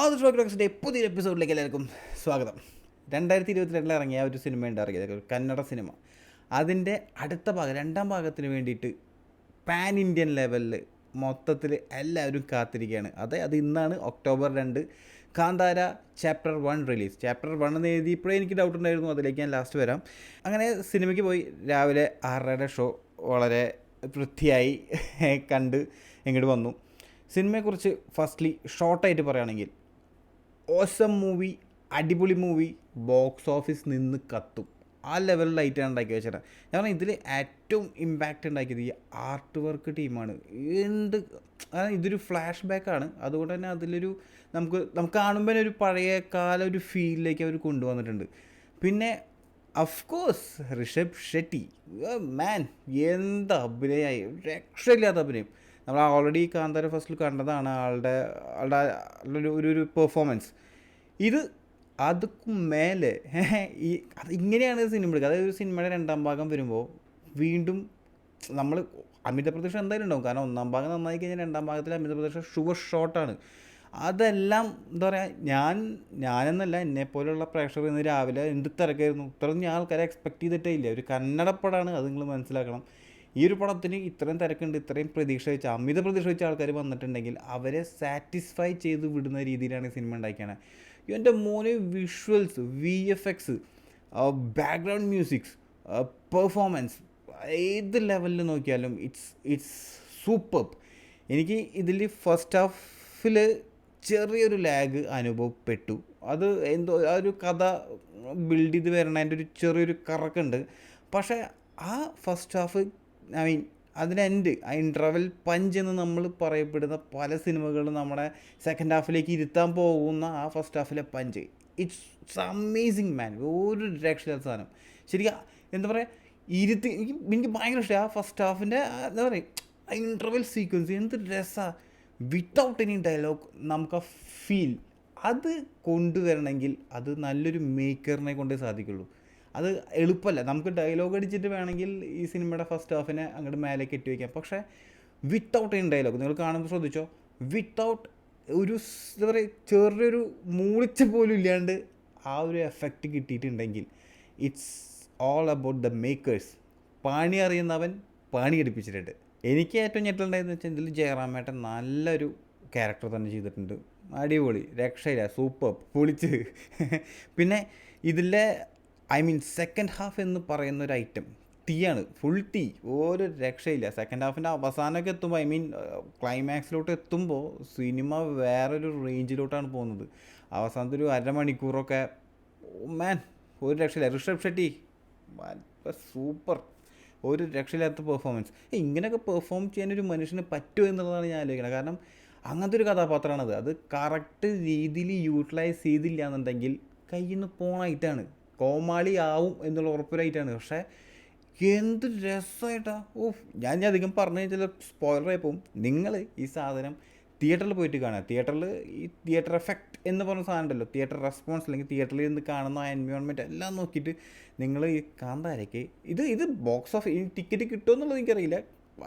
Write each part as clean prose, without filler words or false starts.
Father ഷോക്സിൻ്റെ പുതിയൊരു എപ്പിസോഡിലേക്ക് എല്ലാവർക്കും സ്വാഗതം. 2022 ഇറങ്ങിയ ഒരു സിനിമയുണ്ട്, ഇറങ്ങിയത് ഒരു കന്നഡ സിനിമ. അതിൻ്റെ അടുത്ത ഭാഗം, രണ്ടാം ഭാഗത്തിന് വേണ്ടിയിട്ട് പാൻ ഇന്ത്യൻ ലെവലിൽ മൊത്തത്തിൽ എല്ലാവരും കാത്തിരിക്കുകയാണ്. അത് ഇന്നാണ് October 2 Kantara chapter 1 release. Chapter 1 എന്ന് എഴുതിയപ്പോഴേ എനിക്ക് ഡൗട്ട് ഉണ്ടായിരുന്നു, അതിലേക്ക് ഞാൻ ലാസ്റ്റ് വരാം. അങ്ങനെ സിനിമയ്ക്ക് പോയി. രാവിലെ 6:30 ഷോ വളരെ വൃത്തിയായി കണ്ട് ഇങ്ങോട്ട് വന്നു. സിനിമയെക്കുറിച്ച് ഫസ്റ്റ്ലി ഷോർട്ടായിട്ട് പറയുകയാണെങ്കിൽ, ഓസം മൂവി, അടിപൊളി മൂവി, ബോക്സ് ഓഫീസ് നിന്ന് കത്തും. ആ ലെവലിലായിട്ടാണ് ഉണ്ടാക്കി വെച്ചത്. ഞാൻ പറഞ്ഞാൽ ഇതിൽ ഏറ്റവും ഇമ്പാക്റ്റ് ഉണ്ടാക്കിയത് ഈ ആർട്ട് വർക്ക് ടീമാണ്. ഇതൊരു ഫ്ലാഷ് ബാക്കാണ്. അതുകൊണ്ട് തന്നെ അതിലൊരു നമുക്ക് കാണുമ്പോൾ ഒരു പഴയ കാല ഒരു ഫീലിലേക്ക് അവർ കൊണ്ടുവന്നിട്ടുണ്ട്. പിന്നെ അഫ്കോഴ്സ് ഋഷഭ് ഷെട്ടി, മാൻ, എന്താ അഭിനയമായി, രക്ഷയില്ലാത്ത അഭിനയം. നമ്മൾ ഓൾറെഡി കാന്താര ഫസ്റ്റിൽ കണ്ടതാണ് ആളുടെ ഒരു പെർഫോമൻസ്. ഇത് അതുക്കും മേലെ അത് ഇങ്ങനെയാണ് സിനിമ എടുക്കുക. അതായത് ഒരു സിനിമയുടെ രണ്ടാം ഭാഗം വരുമ്പോൾ വീണ്ടും നമ്മൾ അമിത പ്രതീക്ഷ എന്തായാലും ഉണ്ടാവും. കാരണം ഒന്നാം ഭാഗം നന്നായി കഴിഞ്ഞാൽ രണ്ടാം ഭാഗത്തിൽ അമിത പ്രതീക്ഷ ഷുവർ ഷോട്ടാണ്. അതെല്ലാം എന്താ പറയുക, ഞാനെന്നല്ല, എന്നെപ്പോലെയുള്ള പ്രേക്ഷകർ ഇന്ന് രാവിലെ എന്ത് തിരക്കായിരുന്നു. ഇത്രയും ഞാൻ ആൾക്കാരെ എക്സ്പെക്ട് ചെയ്തിട്ടേ ഇല്ല. ഒരു കന്നഡ പടമാണ്, അത് നിങ്ങൾ മനസ്സിലാക്കണം. ഈ ഒരു പടത്തിന് ഇത്രയും തിരക്കുണ്ട്, ഇത്രയും പ്രതീക്ഷ വെച്ച, അമിത പ്രതീക്ഷ വെച്ച ആൾക്കാർ വന്നിട്ടുണ്ടെങ്കിൽ അവരെ സാറ്റിസ്ഫൈ ചെയ്ത് വിടുന്ന രീതിയിലാണ് സിനിമ ഉണ്ടാക്കിയാണ്. എൻ്റെ മോനെ visuals, VFX, background musics, performance, ഏത് ലെവലിൽ നോക്കിയാലും ഇറ്റ്സ് സൂപ്പർബ്. എനിക്ക് ഇതിൽ ഫസ്റ്റ് ഹാഫിൽ ചെറിയൊരു ലാഗ് അനുഭവപ്പെട്ടു. അത് എന്തോ ആ ഒരു കഥ ബിൽഡ് ചെയ്ത് വരണതിൻ്റെ ഒരു ചെറിയൊരു കറക്കുണ്ട്. പക്ഷേ ആ ഫസ്റ്റ് ഹാഫ്, അതിന് ആ ഇൻ്റർവെൽ പഞ്ച് എന്ന് നമ്മൾ പറയപ്പെടുന്ന പല സിനിമകളും നമ്മുടെ സെക്കൻഡ് ഹാഫിലേക്ക് ഇരുത്താൻ പോകുന്ന ആ ഫസ്റ്റ് ഹാഫിലെ പഞ്ച്, ഇറ്റ്സ് അമേസിങ് മാൻ. ഒരു രക്ഷയില്ലാത്ത സാധനം. ശരിക്കും എന്താ പറയുക, എനിക്ക് ഭയങ്കര ഇഷ്ടമായി ആ ഫസ്റ്റ് ഹാഫിൻ്റെ എന്താ പറയുക, ആ ഇൻ്റർവെൽ സീക്വൻസ്. എന്ത് രസമാണ്. വിത്തൗട്ട് എനി ഡയലോഗ് നമുക്ക് ആ ഫീൽ അത് കൊണ്ടുവരണമെങ്കിൽ അത് നല്ലൊരു മേക്കറിനെ കൊണ്ടേ സാധിക്കുള്ളൂ. അത് എളുപ്പമല്ല. നമുക്ക് ഡയലോഗ് അടിച്ചിട്ട് വേണമെങ്കിൽ ഈ സിനിമയുടെ ഫസ്റ്റ് ഹാഫിനെ അങ്ങോട്ട് മേലേക്ക് കെട്ടി വയ്ക്കാം. പക്ഷേ വിത്തൗട്ട് എനി ഡയലോഗ് നിങ്ങൾ കാണുമ്പോൾ ശ്രദ്ധിച്ചോ, വിത്തൗട്ട് ഒരു എന്താ പറയുക, ചെറിയൊരു മൂളിച്ച പോലും ഇല്ലാണ്ട് ആ ഒരു എഫക്റ്റ് കിട്ടിയിട്ടുണ്ടെങ്കിൽ it's all about the makers. പാണി അറിയുന്നവൻ പാണി എടുപ്പിച്ചിട്ടുണ്ട്. എനിക്ക് ഏറ്റവും ഞെട്ടലുണ്ടായെന്ന് വെച്ചാൽ ഇതിൽ ജയറാമേട്ടൻ നല്ലൊരു ക്യാരക്ടർ തന്നെ ചെയ്തിട്ടുണ്ട്. അടിപൊളി, രക്ഷയില്ല, സൂപ്പർ, പൊളിച്ച്. പിന്നെ ഇതിലെ സെക്കൻഡ് ഹാഫ് എന്ന് പറയുന്ന ഒരു ഐറ്റം തീയാണ്, ഫുൾ തീ, ഒരു രക്ഷയില്ല. സെക്കൻഡ് ഹാഫിൻ്റെ അവസാനമൊക്കെ എത്തുമ്പോൾ, ക്ലൈമാക്സിലോട്ട് എത്തുമ്പോൾ സിനിമ വേറൊരു റേഞ്ചിലോട്ടാണ് പോകുന്നത്. അവസാനത്തെ ഒരു അരമണിക്കൂറൊക്കെ മാൻ ഒരു രക്ഷയില്ല. ഋഷഭ് ഷെട്ടി സൂപ്പർ, ഒരു രക്ഷയില്ലാത്ത പെർഫോമൻസ്. ഇങ്ങനെയൊക്കെ പെർഫോം ചെയ്യാനൊരു മനുഷ്യന് പറ്റുമോ എന്നുള്ളതാണ് ഞാൻ ആലോചിക്കുന്നത്. കാരണം അങ്ങനത്തെ ഒരു കഥാപാത്രമാണത്. അത് കറക്റ്റ് രീതിയിൽ യൂട്ടിലൈസ് ചെയ്തില്ല എന്നുണ്ടെങ്കിൽ കയ്യിൽ നിന്ന് പോണായിട്ടാണ്, കോമാളി ആവും എന്നുള്ള ഉറപ്പൊരായിട്ടാണ്. പക്ഷേ എന്ത് രസമായിട്ടാ. ഞാൻ അധികം പറഞ്ഞു കഴിഞ്ഞാൽ സ്പോയിലറായി പോകും. നിങ്ങൾ ഈ സാധനം തിയേറ്ററിൽ പോയിട്ട് കാണുക. ഈ തിയേറ്റർ എഫക്റ്റ് എന്ന് പറഞ്ഞ സാധനം ഉണ്ടല്ലോ, തിയേറ്റർ റെസ്പോൺസ്, അല്ലെങ്കിൽ തിയേറ്ററിൽ നിന്ന് കാണുന്ന ആ എൻവയോൺമെൻറ്റ് എല്ലാം നോക്കിയിട്ട് നിങ്ങൾ ഈ കാന്താരയ്ക്ക് ഇത് ബോക്സ് ഓഫീസ് ടിക്കറ്റ് കിട്ടുമോ എന്നുള്ളത് എനിക്കറിയില്ല.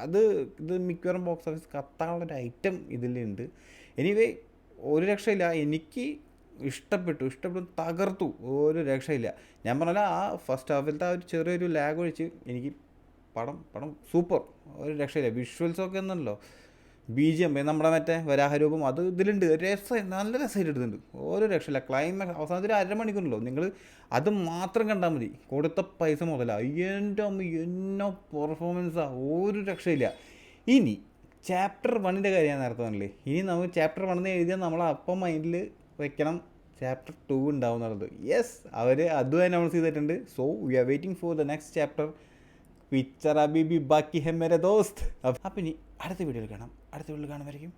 ഇത് മിക്കവാറും ബോക്സ് ഓഫീസ് കത്താനുള്ളൊരു ഐറ്റം ഇതിലുണ്ട്. എനിവേ ഒരു രക്ഷയില്ല. എനിക്ക് ഇഷ്ടപ്പെട്ടു, തകർത്തു, ഒരു രക്ഷയില്ല. ഞാൻ പറഞ്ഞാൽ ആ ഫസ്റ്റ് ഹാഫിലത്തെ ആ ഒരു ചെറിയൊരു ലാഗ് ഒഴിച്ച് എനിക്ക് പടം സൂപ്പർ, ഒരു രക്ഷയില്ല. വിഷ്വൽസൊക്കെ എന്നല്ലോ, BGM, നമ്മുടെ മറ്റേ വരാഹരൂപം, അത് ഇതിലുണ്ട്. നല്ല രസമായിട്ട് എടുത്തിട്ടുണ്ട്, ഒരു രക്ഷയില്ല. ക്ലൈമാക്സ് അവസാനത്തിൽ 1.5 മണിക്കൂറല്ലോ, നിങ്ങൾ അത് മാത്രം കണ്ടാൽ മതി. കൊടുത്ത പൈസ മുതല. എൻ്റെ അമ്മ എന്നോ പെർഫോമൻസാണ്, ഒരു രക്ഷയില്ല. ഇനി ചാപ്റ്റർ 1 കാര്യം ഞാൻ നേരത്തെ പറഞ്ഞില്ലേ, ഇനി നമുക്ക് ചാപ്റ്റർ 1 എഴുതിയാൽ നമ്മൾ അപ്പം മൈൻഡിൽ വെക്കണം ചാപ്റ്റർ 2 ഉണ്ടാവും എന്നുള്ളത്. യെസ്, അവർ അതും അനൗൺസ് ചെയ്തിട്ടുണ്ട്. So we are waiting for the next chapter. Picture അബീബി ബാക്കി ഹെ മേരെ ദോസ്ത്. അപ്പം ഇനി അടുത്ത വീഡിയോയിൽ കാണാം. അടുത്ത വീഡിയോയിൽ കാണുമായിരിക്കും.